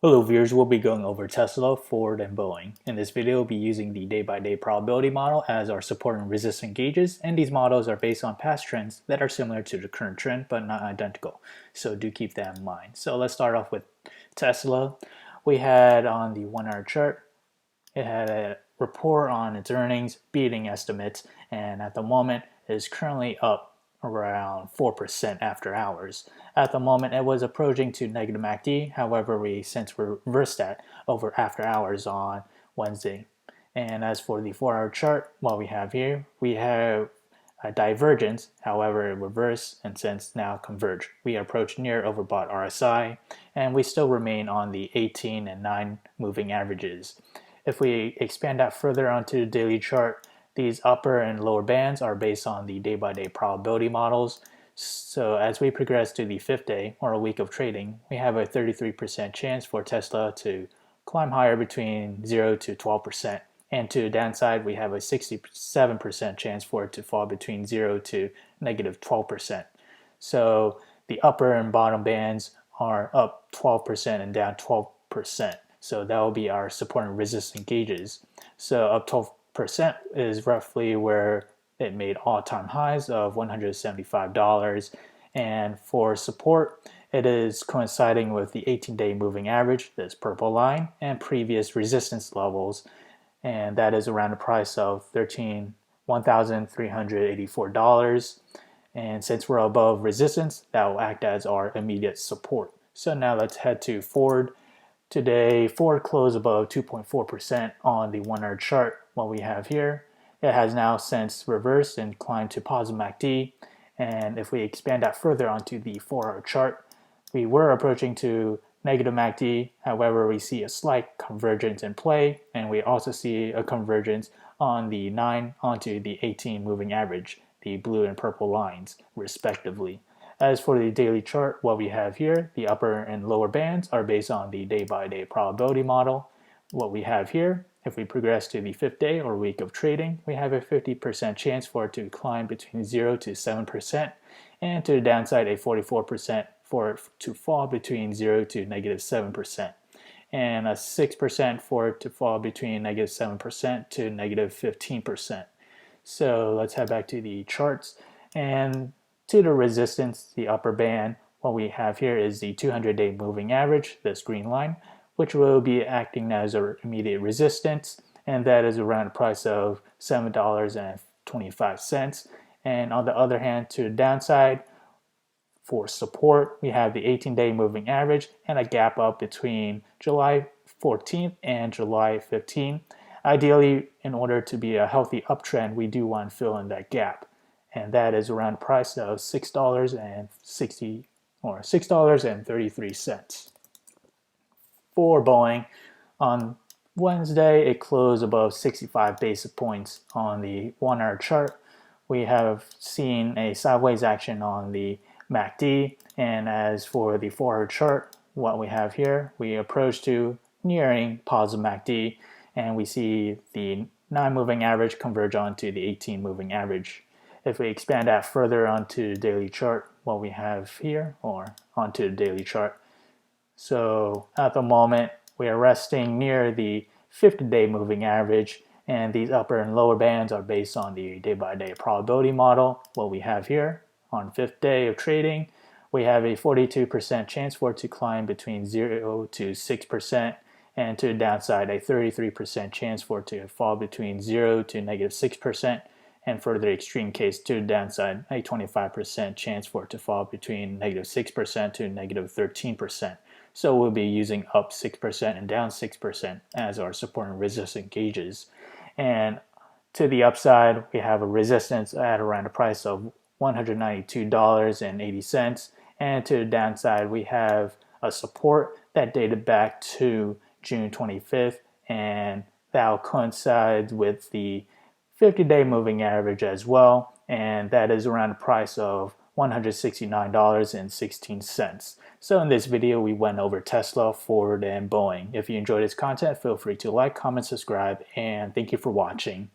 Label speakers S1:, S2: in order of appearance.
S1: Hello viewers, we'll be going over Tesla, Ford, and Boeing. In this video, we'll be using the day-by-day probability model as our support and resistance gauges, and these models are based on past trends that are similar to the current trend but not identical. So do keep that in mind. So let's start off with Tesla. We had on the 1-hour chart, it had a report on its earnings beating estimates, and at the moment it is currently up around 4% after hours. At the moment, it was approaching to negative MACD. However, we since reversed that over after hours on Wednesday. And as for the 4-hour chart, what we have here, we have a divergence. However, it reversed and since now converged. We approach near overbought RSI, and we still remain on the 18 and 9 moving averages. If we expand that further onto the daily chart, these upper and lower bands are based on the day-by-day probability models. So as we progress to the 5th day, or a week of trading, we have a 33% chance for Tesla to climb higher between 0 to 12%. And to the downside, we have a 67% chance for it to fall between 0 to negative 12%. So the upper and bottom bands are up 12% and down 12%. So that will be our support and resistance gauges. So up 12% is roughly where it made all-time highs of $175. And for support, it is coinciding with the 18-day moving average, this purple line, and previous resistance levels. And that is around a price of $1,384. And since we're above resistance, that will act as our immediate support. So now let's head to Ford. Today, Ford closed above 2.4% on the 1-hour chart. What we have here, it has now since reversed and climbed to positive MACD. And if we expand that further onto the 4-hour chart, we were approaching to negative MACD. However, we see a slight convergence in play, and we also see a convergence on the 9 onto the 18 moving average, the blue and purple lines, respectively. As for the daily chart, what we have here, the upper and lower bands are based on the day-by-day probability model. What we have here, if we progress to the 5th day or week of trading, we have a 50% chance for it to climb between 0 to 7%, and to the downside, a 44% for it to fall between 0 to negative 7%, and a 6% for it to fall between negative 7% to negative 15%. So let's head back to the charts. And to the resistance, the upper band, what we have here is the 200-day moving average, this green line, which will be acting as our immediate resistance, and that is around a price of $7.25. And on the other hand, to the downside, for support, we have the 18-day moving average and a gap up between July 14th and July 15th. Ideally, in order to be a healthy uptrend, we do want to fill in that gap, and that is around a price of $6.33. For Boeing, on Wednesday, it closed above 65 basis points on the 1-hour chart. We have seen a sideways action on the MACD, and as for the 4-hour chart, what we have here, we approach to nearing positive MACD, and we see the 9 moving average converge onto the 18 moving average. If we expand that further onto the daily chart, what we have here, or onto the daily chart, so at the moment, we are resting near the 50-day moving average, and these upper and lower bands are based on the day-by-day probability model. What we have here, on 5th day of trading, we have a 42% chance for it to climb between 0 to 6%, and to the downside, a 33% chance for it to fall between 0 to negative 6%, and for the extreme case, to the downside, a 25% chance for it to fall between negative 6% to negative 13%. So we'll be using up 6% and down 6% as our support and resistance gauges. And to the upside, we have a resistance at around a price of $192.80. And to the downside, we have a support that dated back to June 25th, and that will coincide with the 50-day moving average as well, and that is around a price of $169.16. So in this video, we went over Tesla, Ford, and Boeing. If you enjoyed this content, feel free to like, comment, subscribe, and thank you for watching.